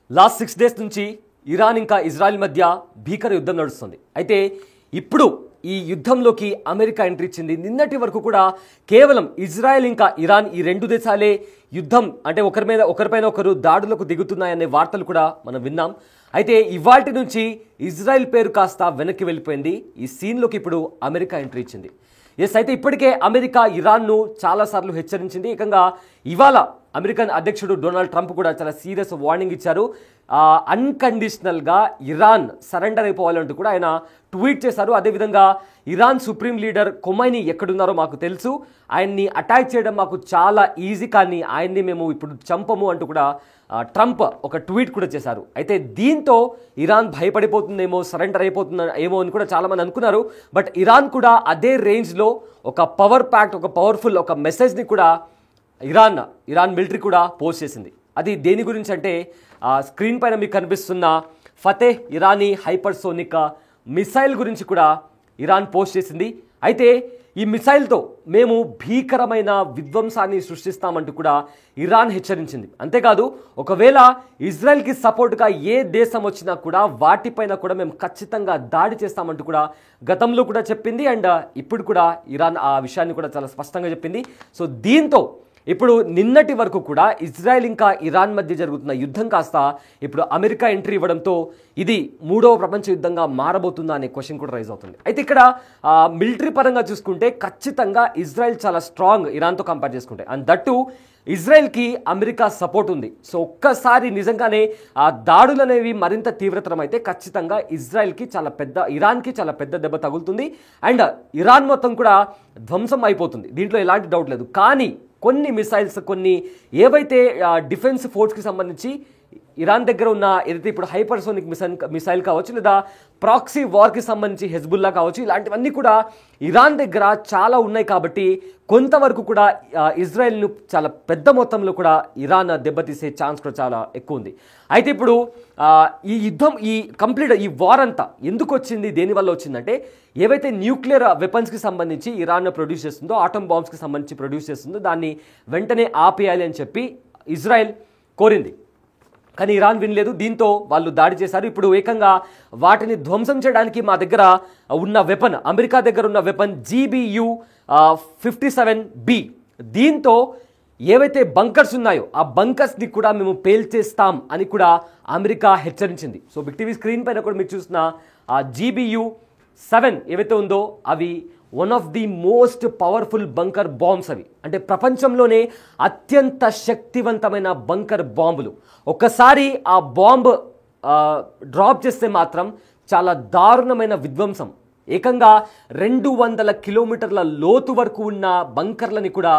Last 6 days నుంచి Iran ఇంకా Israel మధ్య భీకర యుద్ధం నడుస్తుంది. అయితే ఇప్పుడు ఈ యుద్ధంలోకి అమెరికా ఎంట్రీ ఇచ్చింది. నిన్నటి వరకు కూడా కేవలం ఇజ్రాయెల్ ఇంకా ఇరాన్ ఈ రెండు దేశాలే యుద్ధం అంటే ఒకరిపైన ఒకరు దాడులకు దిగుతున్నాయనే వార్తలు కూడా మనం విన్నాం. అయితే ఇవాల్టి నుంచి ఇజ్రాయెల్ పేరు కాస్త వెనక్కి వెళ్ళిపోయింది. ఈ సీన్లోకి ఇప్పుడు అమెరికా ఎంట్రీ ఇచ్చింది. అయితే ఇప్పటికే అమెరికా ఇరాన్ను చాలాసార్లు హెచ్చరించింది. ఏకంగా ఇవాళ అమెరికన్ అధ్యక్షుడు డొనాల్డ్ ట్రంప్ కూడా చాలా సీరియస్ వార్నింగ్ ఇచ్చారు. అన్కండిషనల్గా ఇరాన్ సరెండర్ అయిపోవాలంటూ కూడా ఆయన ట్వీట్ చేశారు. అదేవిధంగా ఇరాన్ సుప్రీం లీడర్ ఖొమైనీ ఎక్కడున్నారో మాకు తెలుసు, ఆయన్ని అటాక్ చేయడం మాకు చాలా ఈజీ, కానీ ఆయన్ని మేము ఇప్పుడు చంపము అంటూ కూడా ట్రంప్ ఒక ట్వీట్ కూడా చేశారు. అయితే దీంతో ఇరాన్ భయపడిపోతుందేమో, సరెండర్ అయిపోతుందేమో అని కూడా చాలామంది అనుకున్నారు. బట్ ఇరాన్ కూడా అదే రేంజ్లో ఒక పవర్ ప్యాక్ట్, ఒక పవర్ఫుల్ ఒక మెసేజ్ని కూడా ఇరాన్ మిలిటరీ కూడా పోస్ట్ చేసింది. అది దేని గురించి అంటే స్క్రీన్ పైన మీకు కనిపిస్తున్న ఫతేహ్ ఇరానీ హైపర్సోనిక్ మిసైల్ గురించి కూడా ఇరాన్ పోస్ట్ చేసింది. అయితే ఈ మిసైల్తో మేము భీకరమైన విధ్వంసాన్ని సృష్టిస్తామంటూ కూడా ఇరాన్ హెచ్చరించింది. అంతేకాదు ఒకవేళ ఇజ్రాయెల్కి సపోర్ట్గా ఏ దేశం వచ్చినా కూడా వాటిపైన కూడా మేము ఖచ్చితంగా దాడి చేస్తామంటూ కూడా గతంలో కూడా చెప్పింది. అండ్ ఇప్పుడు కూడా ఇరాన్ ఆ విషయాన్ని కూడా చాలా స్పష్టంగా చెప్పింది. సో దీంతో ఇప్పుడు నిన్నటి వరకు కూడా ఇజ్రాయెల్ ఇంకా ఇరాన్ మధ్య జరుగుతున్న యుద్ధం కాస్త ఇప్పుడు అమెరికా ఎంట్రీ ఇవ్వడంతో ఇది మూడవ ప్రపంచ యుద్ధంగా మారబోతుందా అనే క్వశ్చన్ కూడా రైజ్ అవుతుంది. అయితే ఇక్కడ మిలిటరీ పరంగా చూసుకుంటే ఖచ్చితంగా ఇజ్రాయెల్ చాలా స్ట్రాంగ్ ఇరాన్తో కంపేర్ చేసుకుంటే, అండ్ దట్టు ఇజ్రాయెల్కి అమెరికా సపోర్ట్ ఉంది. సో ఒక్కసారి నిజంగానే ఆ దాడులు అనేవి మరింత తీవ్రతరం అయితే ఖచ్చితంగా ఇరాన్కి చాలా పెద్ద దెబ్బ తగులుతుంది. అండ్ ఇరాన్ మొత్తం కూడా ధ్వంసం అయిపోతుంది, దీంట్లో ఎలాంటి డౌట్ లేదు. కానీ కొన్ని మిసైల్స్, కొన్ని ఏవైతే డిఫెన్స్ ఫోర్స్కి సంబంధించి ఇరాన్ దగ్గర ఉన్న ఏదైతే ఇప్పుడు హైపర్సోనిక్ మిసైల్ కావచ్చు, లేదా ప్రాక్సీ వార్కి సంబంధించి హెజ్బుల్లా కావచ్చు, ఇలాంటివన్నీ కూడా ఇరాన్ దగ్గర చాలా ఉన్నాయి. కాబట్టి కొంతవరకు కూడా ఇజ్రాయెల్ను చాలా పెద్ద మొత్తంలో కూడా ఇరాన్ దెబ్బతీసే ఛాన్స్ కూడా చాలా ఎక్కువ ఉంది. అయితే ఇప్పుడు ఈ యుద్ధం ఈ వార్ అంతా ఎందుకు వచ్చింది, దేనివల్ల వచ్చిందంటే ఏవైతే న్యూక్లియర్ వెపన్స్కి సంబంధించి ఇరాన్ ప్రొడ్యూస్ చేస్తుందో, ఆటం బాంబ్స్కి సంబంధించి ప్రొడ్యూస్ చేస్తుందో దాన్ని వెంటనే ఆపేయాలి అని చెప్పి ఇజ్రాయెల్ కోరింది. కానీ ఇరాన్ వినలేదు. దీంతో వాళ్ళు దాడి చేశారు. ఇప్పుడు ఏకంగా వాటిని ధ్వంసం చేయడానికి మా దగ్గర ఉన్న వెపన్, అమెరికా దగ్గర ఉన్న వెపన్ GBU-57B, దీంతో ఏవైతే బంకర్స్ ఉన్నాయో ఆ బంకర్స్ని కూడా మేము పేల్చేస్తాం అని కూడా అమెరికా హెచ్చరించింది. సో బిగ్ టీవీ స్క్రీన్ పైన కూడా మీరు చూసిన ఆ GBU-7 ఏవైతే ఉందో అవి one of the most powerful bunker bombs. అవి అంటే ప్రపంచంలోనే అత్యంత శక్తివంతమైన బంకర్ బాంబులు. ఒకసారి ఆ బాంబ్ డ్రాప్ చేస్తే మాత్రం చాలా దారుణమైన విధ్వంసం, ఏకంగా 200 కిలోమీటర్ల లోతు వరకు ఉన్న బంకర్లని కూడా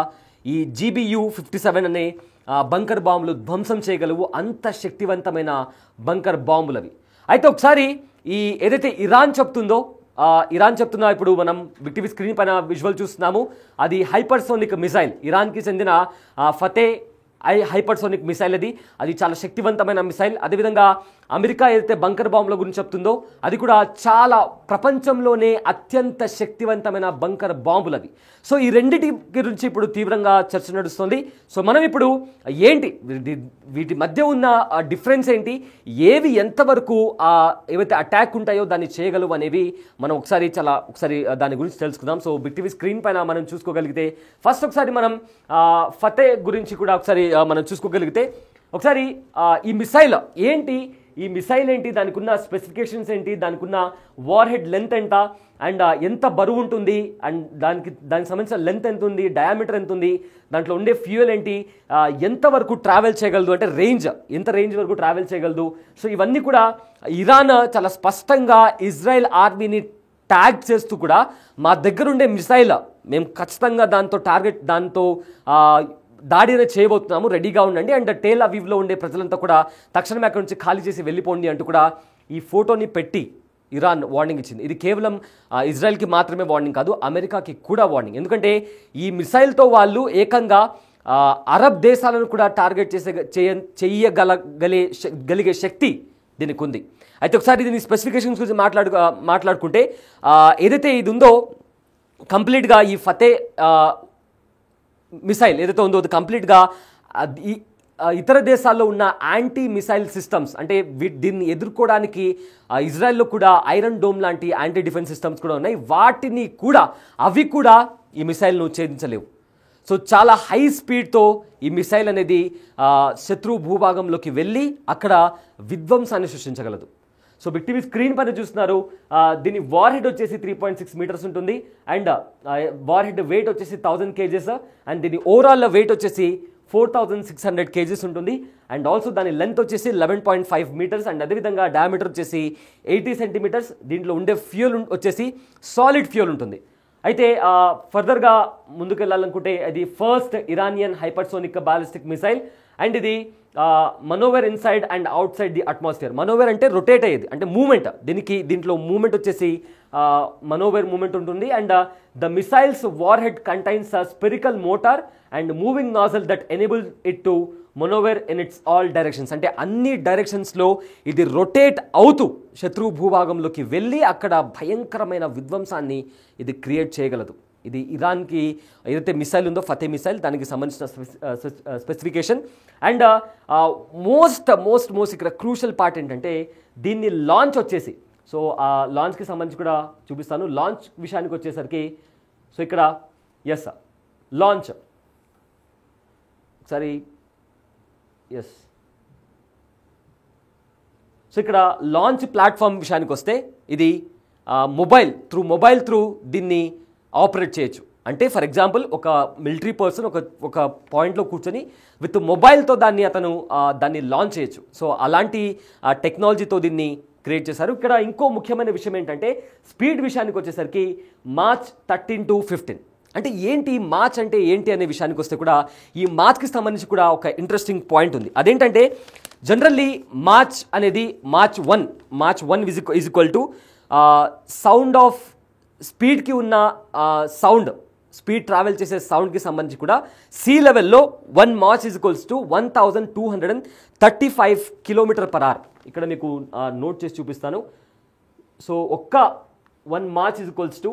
ఈ GBU-57 అనే బంకర్ బాంబులు ధ్వంసం చేయగలవు. అంత శక్తివంతమైన బంకర్ బాంబులు అవి. అయితే ఒకసారి ఏదైతే ఇరాన్ చెప్తున్నా ఇప్పుడు మనం బిగ్ టీవీ స్క్రీన్ పైన విజువల్ చూస్తున్నాము. అది హైపర్సోనిక్ మిసైల్, ఇరాన్కి చెందిన ఫతేహ్ హైపర్సోనిక్ మిసైల్. అది చాలా శక్తివంతమైన మిసైల్. అదేవిధంగా అమెరికా ఏదైతే బంకర్ బాంబుల గురించి చెప్తుందో అది కూడా చాలా ప్రపంచంలోనే అత్యంత శక్తివంతమైన బంకర్ బాంబులు అవి. సో ఈ రెండింటి గురించి ఇప్పుడు తీవ్రంగా చర్చ నడుస్తుంది. సో మనం ఇప్పుడు ఏంటి వీటి మధ్య ఉన్న డిఫరెన్స్ ఏంటి, ఏవి ఎంతవరకు ఏవైతే అటాక్ ఉంటాయో దాన్ని చేయగలవు అనేవి మనం ఒకసారి దాని గురించి తెలుసుకుందాం. సో బిగ్ టీవీ స్క్రీన్ పైన మనం చూసుకోగలిగితే ఫస్ట్ ఒకసారి మనం ఫతేహ్ గురించి కూడా ఒకసారి మనం చూసుకోగలిగితే ఒకసారి ఈ మిసైల్ ఏంటి, దానికి ఉన్న స్పెసిఫికేషన్స్ ఏంటి, దానికి ఉన్న వార్ హెడ్ లెంత్ ఎంత, అండ్ ఎంత బరువు ఉంటుంది, అండ్ దానికి సంబంధించిన లెంత్ ఎంత ఉంది, డయామీటర్ ఎంత ఉంది, దాంట్లో ఉండే ఫ్యూయల్ ఏంటి, ఎంతవరకు ట్రావెల్ చేయగలదు, అంటే ఎంత రేంజ్ వరకు ట్రావెల్ చేయగలదు. సో ఇవన్నీ కూడా ఇరాన్ చాలా స్పష్టంగా ఇజ్రాయెల్ ఆర్మీని ట్యాగ్ చేస్తూ కూడా మా దగ్గర ఉండే మిసైల్ మేము ఖచ్చితంగా దాంతో దాడి అనేది చేయబోతున్నాము, రెడీగా ఉండండి, అండ్ టెల్ అవీవ్లో ఉండే ప్రజలంతా కూడా తక్షణమే అక్కడి నుంచి ఖాళీ చేసి వెళ్ళిపోండి అంటూ కూడా ఈ ఫోటోని పెట్టి ఇరాన్ వార్నింగ్ ఇచ్చింది. ఇది కేవలం ఇజ్రాయెల్కి మాత్రమే వార్నింగ్ కాదు, అమెరికాకి కూడా వార్నింగ్. ఎందుకంటే ఈ మిసైల్తో వాళ్ళు ఏకంగా అరబ్ దేశాలను కూడా టార్గెట్ చేయగలిగే శక్తి దీనికి ఉంది. అయితే ఒకసారి దీని స్పెసిఫికేషన్స్ గురించి మాట్లాడుకుంటే ఏదైతే ఇది ఉందో కంప్లీట్గా ఈ ఫతేహ్ మిసైల్ ఏదైతే ఉందో అది కంప్లీట్గా ఇతర దేశాల్లో ఉన్న యాంటీ మిసైల్ సిస్టమ్స్ అంటే దీన్ని ఎదుర్కోవడానికి ఇజ్రాయెల్లో కూడా ఐరన్ డోమ్ లాంటి యాంటీ డిఫెన్స్ సిస్టమ్స్ కూడా ఉన్నాయి. వాటిని కూడా అవి కూడా ఈ మిసైల్ను ఛేదించలేవు. సో చాలా హై స్పీడ్తో ఈ మిసైల్ అనేది శత్రు భూభాగంలోకి వెళ్ళి అక్కడ విధ్వంసాన్ని సృష్టించగలదు. సో బిగ్ టీవీ స్క్రీన్ పైన చూస్తున్నారు. దీని వార్ హెడ్ వచ్చేసి 3.6 మీటర్స్ ఉంటుంది అండ్ వార్ హెడ్ వెయిట్ వచ్చేసి 1000 kgs అండ్ దీని ఓవరాల్ వెయిట్ వచ్చేసి 4600 kgs ఉంటుంది అండ్ ఆల్సో దాని లెంత్ వచ్చేసి 11.5 మీటర్స్ అండ్ అదేవిధంగా డయామీటర్ వచ్చేసి 80 సెంటీమీటర్స్. దీంట్లో ఉండే ఫ్యూయల్ వచ్చేసి సాలిడ్ ఫ్యూయల్ ఉంటుంది. అయితే ఫర్దర్గా ముందుకెళ్ళాలనుకుంటే అది first Iranian hypersonic ballistic missile and ఇది maneuver inside and outside the atmosphere. Maneuver అంటే రొటేట్ అయ్యేది అంటే మూమెంట్. దీంట్లో మూమెంట్ వచ్చేసి మనోవర్ మూమెంట్ ఉంటుంది and the missiles warhead contains spherical motor and moving nozzle that enable it to maneuver in its all directions. అంటే అన్ని డైరెక్షన్స్లో ఇది rotate అవుతూ శత్రు భూభాగంలోకి వెళ్ళి అక్కడ భయంకరమైన విధ్వంసాన్ని ఇది క్రియేట్ చేయగలదు. ఇది ఇరాన్కి ఏదైతే మిసైల్ ఉందో ఫతే మిసైల్ దానికి సంబంధించిన స్పెసిఫికేషన్ అండ్ మోస్ట్ ఇక్కడ క్రూషల్ పార్ట్ ఏంటంటే దీన్ని లాంచ్ వచ్చేసి సో ఆ లాంచ్కి సంబంధించి కూడా చూపిస్తాను. లాంచ్ విషయానికి వచ్చేసరికి సో ఇక్కడ ఎస్ లాంచ్ ఒకసారి ఎస్ సో ఇక్కడ లాంచ్ ప్లాట్ఫామ్ విషయానికి వస్తే ఇది మొబైల్ త్రూ దీన్ని ఆపరేట్ చేయొచ్చు. అంటే ఫర్ ఎగ్జాంపుల్ ఒక మిలిటరీ పర్సన్ ఒక పాయింట్లో కూర్చొని విత్ మొబైల్తో దాన్ని లాంచ్ చేయొచ్చు. సో అలాంటి టెక్నాలజీతో దీన్ని క్రియేట్ చేశారు. ఇక్కడ ఇంకో ముఖ్యమైన విషయం ఏంటంటే స్పీడ్ విషయానికి వచ్చేసరికి మార్చ్ 13 to 15. అంటే ఏంటి మార్చ్ అంటే ఏంటి అనే విషయానికి వస్తే కూడా ఈ మార్చ్కి సంబంధించి కూడా ఒక ఇంట్రెస్టింగ్ పాయింట్ ఉంది. అదేంటంటే జనరల్లీ మార్చ్ అనేది march 1 is equal to sound of స్పీడ్కి ఉన్న స్పీడ్ ట్రావెల్ చేసే సౌండ్కి సంబంధించి కూడా సీ లెవెల్లో 1 March is equals to 1235 km/h. ఇక్కడ మీకు నోట్ చేసి చూపిస్తాను. So 1 March is equals to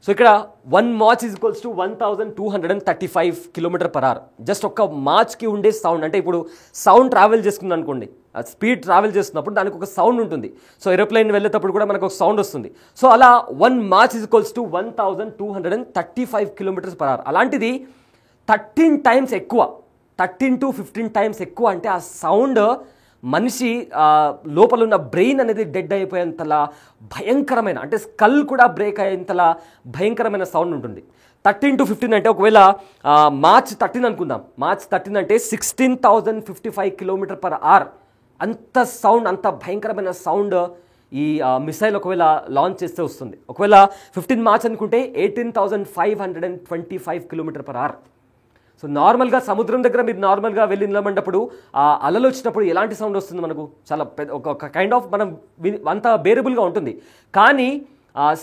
so ఇక్కడ 1 March is equals to 1235 km/h. Just ఒక్క మార్చ్కి ఉండే సౌండ్ అంటే ఇప్పుడు సౌండ్ ట్రావెల్ చేసుకుంది అనుకోండి, స్పీడ్ ట్రావెల్ చేస్తున్నప్పుడు దానికి ఒక సౌండ్ ఉంటుంది. సో ఏరోప్లేన్ వెళ్ళేటప్పుడు కూడా మనకు ఒక సౌండ్ వస్తుంది. సో అలా 1 March is equals to 1235 km/h. అలాంటిది 13 టైమ్స్ ఎక్కువ, 13 to 15 టైమ్స్ ఎక్కువ. అంటే ఆ సౌండ్ మనిషి లోపల ఉన్న బ్రెయిన్ అనేది డెడ్ అయిపోయేంతలా భయంకరమైన, అంటే స్కల్ కూడా బ్రేక్ అయ్యేంతలా భయంకరమైన సౌండ్ ఉంటుంది. 13 to 15 అంటే ఒకవేళ మార్చ్ 13 అనుకుందాం. మార్చ్ 13 అంటే 16,055 km/h. అంత సౌండ్, అంత భయంకరమైన సౌండ్ ఈ మిసైల్ ఒకవేళ లాంచ్ చేస్తే వస్తుంది. ఒకవేళ 15 మార్చ్ అనుకుంటే 18,525 km/h. సో నార్మల్గా సముద్రం దగ్గర మీరు నార్మల్గా వెళ్ళి నిలబడినప్పుడు ఆ అలలు వచ్చినప్పుడు ఎలాంటి సౌండ్ వస్తుంది మనకు? చాలా ఒక కైండ్ ఆఫ్ మనం అంత బేరబుల్గా ఉంటుంది. కానీ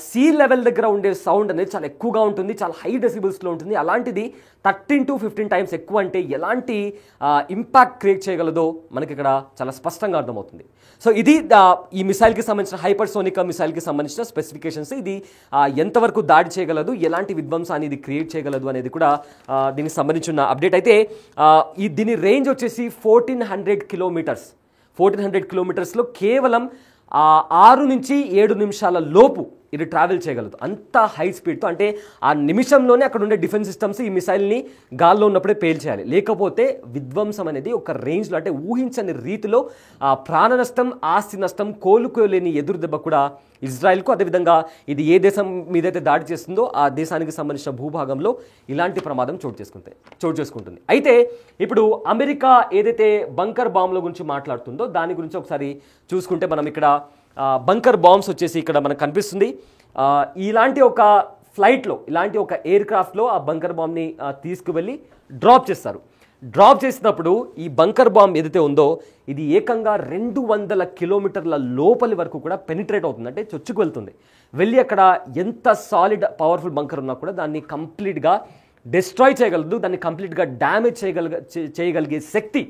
సీ లెవెల్ దగ్గర ఉండే సౌండ్ అనేది చాలా ఎక్కువగా ఉంటుంది, చాలా హై డెసిబుల్స్లో ఉంటుంది. అలాంటిది 13 to 15 టైమ్స్ ఎక్కువ అంటే ఎలాంటి ఇంపాక్ట్ క్రియేట్ చేయగలదో మనకి ఇక్కడ చాలా స్పష్టంగా అర్థమవుతుంది. సో ఇది ఈ మిసైల్కి సంబంధించిన హైపర్సోనిక్ మిసైల్కి సంబంధించిన స్పెసిఫికేషన్స్. ఇది ఎంతవరకు దాడి చేయగలదు, ఎలాంటి విధ్వంసాన్ని ఇది క్రియేట్ చేయగలదు అనేది కూడా దీనికి సంబంధించిన అప్డేట్. అయితే దీని రేంజ్ వచ్చేసి 1400 కిలోమీటర్స్. 1400 కిలోమీటర్స్లో కేవలం 6 నుంచి 7 నిమిషాల లోపు ఇది ట్రావెల్ చేయగలదు. అంత హై స్పీడ్తో, అంటే ఆ నిమిషంలోనే అక్కడ ఉండే డిఫెన్స్ సిస్టమ్స్ ఈ మిసైల్ని గాల్లో ఉన్నప్పుడే పేల్చేయాలి. లేకపోతే విధ్వంసం అనేది ఒక రేంజ్లో, అంటే ఊహించని రీతిలో ప్రాణ నష్టం, ఆస్తి నష్టం, కోలుకోలేని ఎదురు దెబ్బ కూడా ఇజ్రాయెల్కు, అదేవిధంగా ఇది ఏ దేశం మీదైతే దాడి చేస్తుందో ఆ దేశానికి సంబంధించిన భూభాగంలో ఇలాంటి ప్రమాదం చోటు చేసుకుంటుంది. అయితే ఇప్పుడు అమెరికా ఏదైతే బంకర్ బాంబుల గురించి మాట్లాడుతుందో దాని గురించి ఒకసారి చూసుకుంటే మనం ఇక్కడ బంకర్ బాంబ్స్ వచ్చేసి ఇక్కడ మనకు కనిపిస్తుంది. ఇలాంటి ఒక ఫ్లైట్లో, ఇలాంటి ఒక ఎయిర్ క్రాఫ్ట్లో ఆ బంకర్ బాంబ్ని తీసుకువెళ్ళి డ్రాప్ చేస్తారు. డ్రాప్ చేసినప్పుడు ఈ బంకర్ బాంబ్ ఏదైతే ఉందో ఇది ఏకంగా 200 కిలోమీటర్ల లోపలి వరకు కూడా పెనిట్రేట్ అవుతుంది, అంటే చొచ్చుకు వెళ్తుంది. వెళ్ళి అక్కడ ఎంత సాలిడ్ పవర్ఫుల్ బంకర్ ఉన్నా కూడా దాన్ని కంప్లీట్గా డిస్ట్రాయ్ చేయగలదు, దాన్ని కంప్లీట్గా డ్యామేజ్ చేయగలిగే శక్తి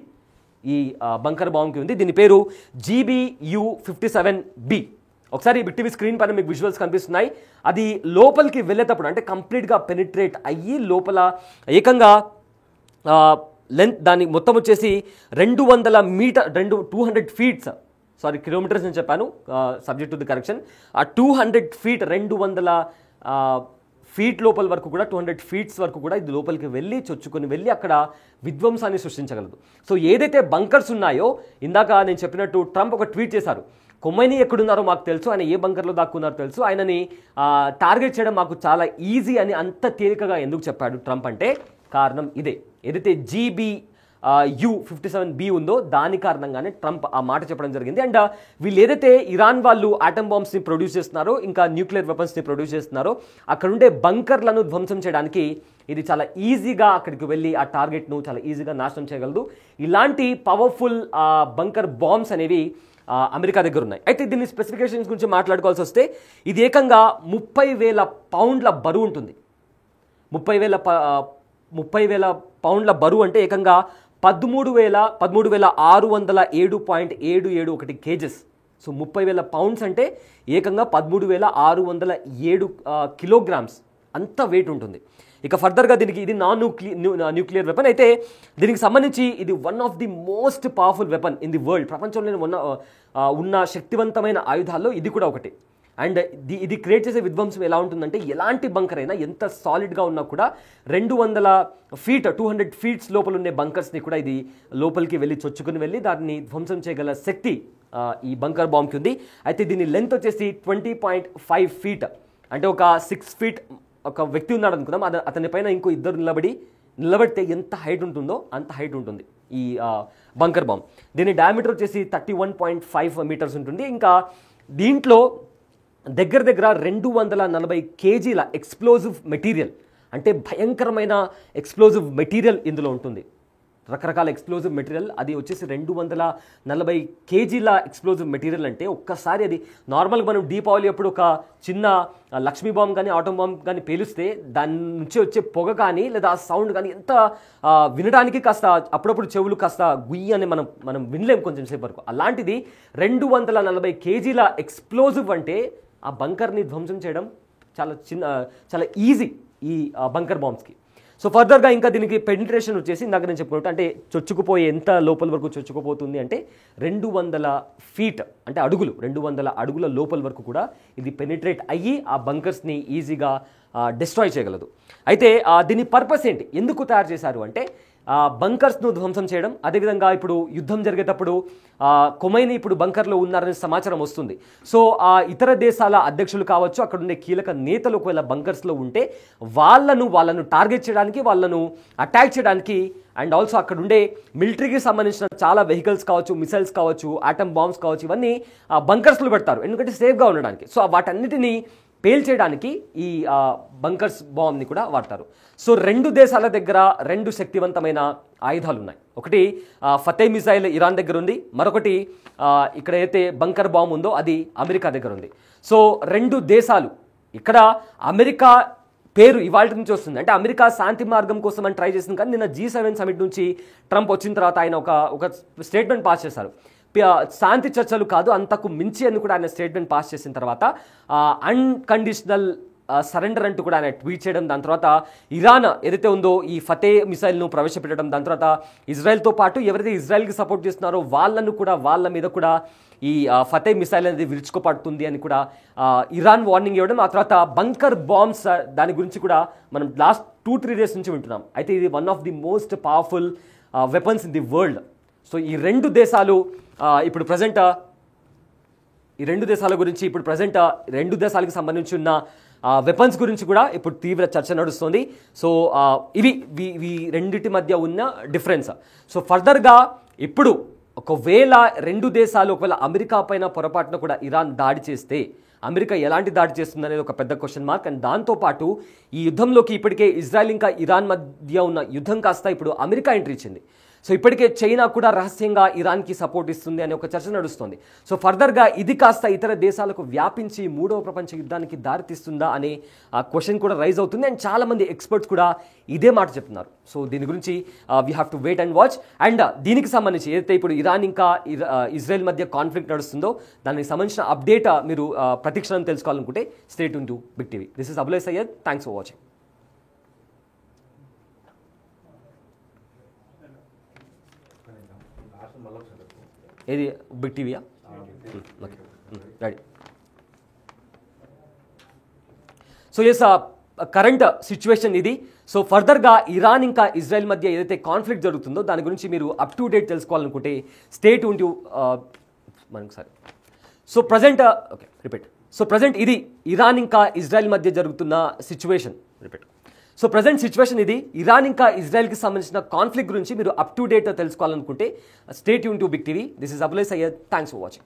ఈ బంకర్ బాంబ్కి ఉంది. దీని పేరు GBU-57B. ఒకసారి బిగ్ టీవీ స్క్రీన్ పైన మీకు విజువల్స్ కనిపిస్తున్నాయి. అది లోపలికి వెళ్ళేటప్పుడు అంటే కంప్లీట్గా పెనిట్రేట్ అయ్యి లోపల ఏకంగా లెంత్ దాని మొత్తం వచ్చేసి 200 మీటర్ 200 ఫీట్స్, సారీ కిలోమీటర్స్ అని చెప్పాను, సబ్జెక్ట్ టు ది కరెక్షన్. ఆ 200 ఫీట్ 200 ఫీట్ లోపల వరకు కూడా 200 ఫీట్స్ వరకు కూడా ఇది లోపలికి వెళ్ళి చొచ్చుకొని వెళ్ళి అక్కడ విధ్వంసాన్ని సృష్టించగలదు. సో ఏదైతే బంకర్స్ ఉన్నాయో ఇందాక నేను చెప్పినట్టు ట్రంప్ ఒక ట్వీట్ చేశారు, కొమైనీ ఎక్కడున్నారో మాకు తెలుసు, ఆయన ఏ బంకర్లో దాక్కున్నారో తెలుసు, ఆయనని టార్గెట్ చేయడం మాకు చాలా ఈజీ అని అంత తేలికగా ఎందుకు చెప్పాడు ట్రంప్ అంటే కారణం ఇదే. ఏదైతే GBU-57B ఉందో దాని కారణంగానే ట్రంప్ ఆ మాట చెప్పడం జరిగింది. అండ్ వీళ్ళు ఏదైతే ఇరాన్ వాళ్ళు ఆటమ్ బాంబ్స్ని ప్రొడ్యూస్ చేస్తున్నారో ఇంకా న్యూక్లియర్ వెపన్స్ని ప్రొడ్యూస్ చేస్తున్నారో అక్కడుండే బంకర్లను ధ్వంసం చేయడానికి ఇది చాలా ఈజీగా అక్కడికి వెళ్ళి ఆ టార్గెట్ను చాలా ఈజీగా నాశనం చేయగలదు. ఇలాంటి పవర్ఫుల్ బంకర్ బాంబ్స్ అనేవి అమెరికా దగ్గర ఉన్నాయి. అయితే దీని స్పెసిఫికేషన్స్ గురించి మాట్లాడుకోవాల్సి వస్తే ఇది ఏకంగా 30,000 పౌండ్ల బరువు ఉంటుంది. 30,000 పౌండ్ల బరువు అంటే ఏకంగా 13,607.771 కేజెస్. సో 30,000 పౌండ్స్ అంటే ఏకంగా 13,607 కిలోగ్రామ్స్ అంత వెయిట్ ఉంటుంది. ఇక ఫర్దర్గా ఇది న్యూక్లియర్ వెపన్. అయితే దీనికి సంబంధించి ఇది one of the most powerful weapon in the world. ప్రపంచంలోనే ఉన్న శక్తివంతమైన ఆయుధాల్లో ఇది కూడా ఒకటి. అండ్ ఇది క్రియేట్ చేసే విధ్వంసం ఎలా ఉంటుందంటే ఎలాంటి బంకర్ అయినా ఎంత సాలిడ్గా ఉన్నా కూడా 200 ఫీట్స్ లోపల ఉండే బంకర్స్ని కూడా ఇది లోపలికి వెళ్ళి చొచ్చుకుని వెళ్ళి దాన్ని ధ్వంసం చేయగల శక్తి ఈ బంకర్ బాంబ్కి ఉంది. అయితే దీని లెంత్ వచ్చేసి 20.5 ఫీట్, అంటే ఒక 6 ఫీట్ ఒక వ్యక్తి ఉన్నాడు అనుకుందాం, అతని పైన ఇంకో ఇద్దరు నిలబడితే ఎంత హైట్ ఉంటుందో అంత హైట్ ఉంటుంది ఈ బంకర్ బాంబ్. దీని డయామీటర్ వచ్చేసి 31.5 మీటర్స్ ఉంటుంది. ఇంకా దీంట్లో దగ్గర 240 కేజీల ఎక్స్ప్లోజివ్ మెటీరియల్, అంటే భయంకరమైన ఎక్స్ప్లోజివ్ మెటీరియల్ ఇందులో ఉంటుంది. రకరకాల ఎక్స్ప్లోజివ్ మెటీరియల్ అది వచ్చేసి 240 కేజీల ఎక్స్ప్లోజివ్ మెటీరియల్ అంటే ఒక్కసారి అది నార్మల్గా మనం దీపావళి అప్పుడు ఒక చిన్న లక్ష్మీ బాంబ్ కానీ ఆటం బాంబ్ కానీ పేలిస్తే దాని నుంచి వచ్చే పొగ కానీ లేదా సౌండ్ కానీ ఎంత వినడానికి కాస్త అప్పుడప్పుడు చెవులు కాస్త గుయ్యి అని మనం వినలేము కొంచెం సేపు వరకు. అలాంటిది 240 కేజీల ఎక్స్ప్లోజివ్ అంటే ఆ బంకర్ని ధ్వంసం చేయడం చాలా ఈజీ ఈ బంకర్ బాంబ్స్కి. సో ఫర్దర్గా ఇంకా దీనికి పెనిట్రేషన్ వచ్చేసి ఇందాక నేను చెప్పుకున్నట్టు అంటే చొచ్చుకుపోయే ఎంత లోపల వరకు చొచ్చుకుపోతుంది అంటే 200 ఫీట్ అంటే 200 అడుగుల లోపల వరకు కూడా ఇది పెనిట్రేట్ అయ్యి ఆ బంకర్స్ని ఈజీగా డిస్ట్రాయ్ చేయగలదు. అయితే దీని పర్పస్ ఏంటి, ఎందుకు తయారు చేశారు అంటే బంకర్స్ను ధ్వంసం చేయడం. అదేవిధంగా ఇప్పుడు యుద్ధం జరిగేటప్పుడు కొమైనీ ఇప్పుడు బంకర్లో ఉన్నారనే సమాచారం వస్తుంది. సో ఇతర దేశాల అధ్యక్షులు కావచ్చు, అక్కడ ఉండే కీలక నేతలు ఒకవేళ బంకర్స్లో ఉంటే వాళ్ళను టార్గెట్ చేయడానికి, వాళ్ళను అటాక్ చేయడానికి అండ్ ఆల్సో అక్కడ ఉండే మిలిటరీకి సంబంధించిన చాలా వెహికల్స్ కావచ్చు, మిసైల్స్ కావచ్చు, ఆటమ్ బాంబ్స్ కావచ్చు, ఇవన్నీ బంకర్స్లో పెడతారు ఎందుకంటే సేఫ్గా ఉండడానికి. సో వాటన్నిటినీ పేల్చేయడానికి ఈ బంకర్స్ బాంబ్ని కూడా వాడతారు. సో 2 దేశాల దగ్గర 2 శక్తివంతమైన ఆయుధాలు ఉన్నాయి. ఒకటి ఫతే మిసైల్ ఇరాన్ దగ్గర ఉంది, మరొకటి ఇక్కడ అయితే బంకర్ బాంబ్ ఉందో అది అమెరికా దగ్గర ఉంది. సో 2 దేశాలు ఇక్కడ అమెరికా పేరు ఇవాళ నుంచి వస్తుంది. అంటే అమెరికా శాంతి మార్గం కోసం అని ట్రై చేసింది, కానీ నిన్న G7 సమిట్ నుంచి ట్రంప్ వచ్చిన తర్వాత ఆయన ఒక స్టేట్మెంట్ పాస్ చేశారు. శాంతి చర్చలు కాదు అంతకు మించి అని కూడా ఆయన స్టేట్మెంట్ పాస్ చేసిన తర్వాత అన్కండిషనల్ సరెండర్ అంటూ కూడా ఆయన ట్వీట్ చేయడం, దాని తర్వాత ఇరాన్ ఏదైతే ఉందో ఈ ఫతే మిసైల్ను ప్రవేశపెట్టడం, దాని తర్వాత ఇజ్రాయెల్తో పాటు ఎవరైతే ఇజ్రాయెల్కి సపోర్ట్ చేస్తున్నారో వాళ్ళ మీద కూడా ఈ ఫతే మిసైల్ అనేది విరుచుకుపడుతుంది అని కూడా ఇరాన్ వార్నింగ్ ఇవ్వడం. ఆ తర్వాత బంకర్ బాంబ్స్ దాని గురించి కూడా మనం లాస్ట్ 2-3 డేస్ నుంచి వింటున్నాం. అయితే ఇది one of the most powerful weapons in the world. So ఈ 2 దేశాలు ఇప్పుడు ప్రజెంట్ ఈ 2 దేశాల గురించి ఇప్పుడు ప్రజెంట్ 2 దేశాలకు సంబంధించి ఉన్న వెపన్స్ గురించి కూడా ఇప్పుడు తీవ్ర చర్చ నడుస్తుంది. సో ఇవి రెండిటి మధ్య ఉన్న డిఫరెన్స్. సో ఫర్దర్గా ఇప్పుడు ఒకవేళ 2 దేశాలు ఒకవేళ అమెరికా పైన పొరపాటున కూడా ఇరాన్ దాడి చేస్తే అమెరికా ఎలాంటి దాడి చేస్తుంది అనేది ఒక పెద్ద క్వశ్చన్ మార్క్. అండ్ దాంతోపాటు ఈ యుద్ధంలోకి ఇప్పటికే ఇజ్రాయెల్ ఇంకా ఇరాన్ మధ్య ఉన్న యుద్ధం కాస్త ఇప్పుడు అమెరికా ఎంట్రీ ఇచ్చింది. సో ఇప్పటికే చైనా కూడా రహస్యంగా ఇరాన్కి సపోర్ట్ ఇస్తుంది అనే ఒక చర్చ నడుస్తుంది. సో ఫర్దర్గా ఇది కాస్త ఇతర దేశాలకు వ్యాపించి మూడవ ప్రపంచ యుద్ధానికి దారితీస్తుందా అనే క్వశ్చన్ కూడా రైజ్ అవుతుంది. అండ్ చాలామంది ఎక్స్పర్ట్స్ కూడా ఇదే మాట చెప్తున్నారు. సో దీని గురించి we have to wait and watch. And దీనికి సంబంధించి ఏదైతే ఇప్పుడు ఇరాన్ ఇంకా ఇజ్రాయెల్ మధ్య కాన్ఫ్లిక్ట్ నడుస్తుందో దానికి సంబంధించిన అప్డేట్ మీరు ప్రతిక్షణం తెలుసుకోవాలనుకుంటే stay tune to Big TV. This is Abul Syed. Thanks for watching. ఏది బిగ్ టీవీయా? Okay right. So yes, current situation ఇది. సో ఫర్దర్గా ఇరాన్ ఇంకా ఇజ్రాయెల్ మధ్య ఏదైతే కాన్ఫ్లిక్ట్ జరుగుతుందో దాని గురించి మీరు అప్ టు డేట్ తెలుసుకోవాలనుకుంటే స్టే ట్యూన్ టు మనకు. So present okay repeat. So present ఇది ఇరాన్ ఇంకా ఇజ్రాయెల్ మధ్య జరుగుతున్న situation. Repeat. So present situation ఇది. ఇరాన్ ఇంకా ఇజ్రాయెల్కి సంబంధించిన కాన్ఫ్లిక్ట్ గురించి మీరు అప్ టు డేట్ తెలుసుకోవాలనుకుంటే stay tune to Big TV. This is Abul Syed. Thanks for watching.